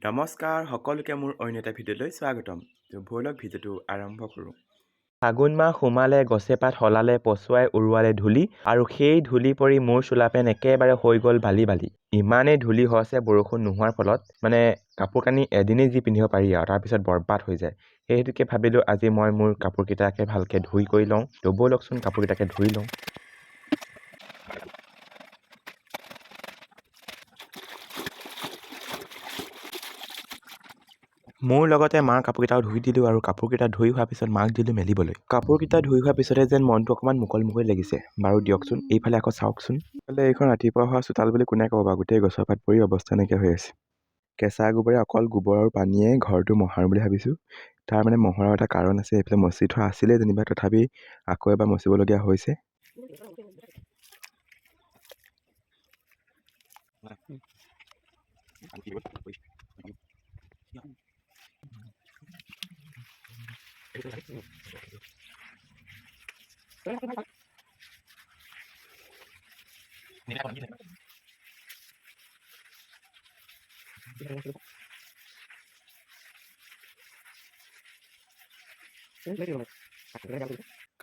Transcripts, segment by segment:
নমস্কাৰ সকলোকে মোৰ অন্য এটা ভিডিঅ'লৈ স্বাগতম। ব'লক ভিডিঅ'টো আৰম্ভ কৰোঁ। ফাগুন মাহ সোমালে গছে পাত সলালে পচুৱাই উৰুৱালে ধূলি আৰু সেই ধূলি পৰি মোৰ চোলা পেণ্ট একেবাৰে হৈ গ'ল বালি বালি। ইমানেই ধূলি হৈছে বৰষুণ নোহোৱাৰ ফলত মানে কাপোৰ কানি এদিনেই যি পিন্ধিব পাৰি আৰু তাৰপিছত বৰবাদ হৈ যায়। সেই হেতুকে ভাবিলোঁ আজি মই মোৰ কাপোৰকেইটাকে ভালকৈ ধুই কৰি লওঁ। তো ব'লকচোন কাপোৰকেইটাকে ধুই লওঁ। মোৰ লগতে মাৰ কাপোৰকেইটাও ধুই দিলোঁ আৰু কাপোৰকেইটা ধুই হোৱাৰ পিছত মাক দিলোঁ মেলিবলৈ। কাপোৰকেইটা ধুই হোৱাৰ পিছতে যেন মনটো অকণমান মুকলি মুকলি লাগিছে। বাৰু দিয়কচোন, এইফালে আকৌ চাওকচোন। এইখন ৰাতিপুৱা হোৱা চোতাল বুলি কোনে ক'ব বাৰু, গোটেই গছৰ পাত পৰি অৱস্থা নাইকিয়া হৈ আছে। কেঁচা গোবৰে অকল গোবৰ আৰু পানীয়ে ঘৰটো মহাৰো বুলি ভাবিছোঁ। তাৰ মানে মহৰাৰ এটা কাৰণ আছে। এইফালে মচি থোৱা আছিলে যেনিবা, তথাপি আকৌ এবাৰ মচিবলগীয়া হৈছে।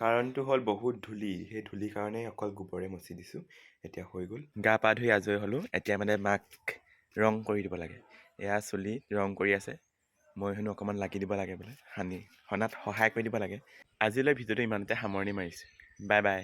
কাৰণটো হ'ল বহুত ধূলি, সেই ধূলিৰ কাৰণেই অকল গোবৰে মচি দিছোঁ। এতিয়া হৈ গ'ল। গা পা ধুই আজৰি হ'লোঁ। এতিয়া মানে মাক ৰং কৰি দিব লাগে। এয়া চুলি ৰং কৰি আছে। মই হেনো অকণমান লাগি দিব লাগে বোলে, সনাত সহায় কৰি দিব লাগে। আজিলৈ ভিডিঅ'টো ইমানতে সামৰণি মাৰিছোঁ। Bye bye.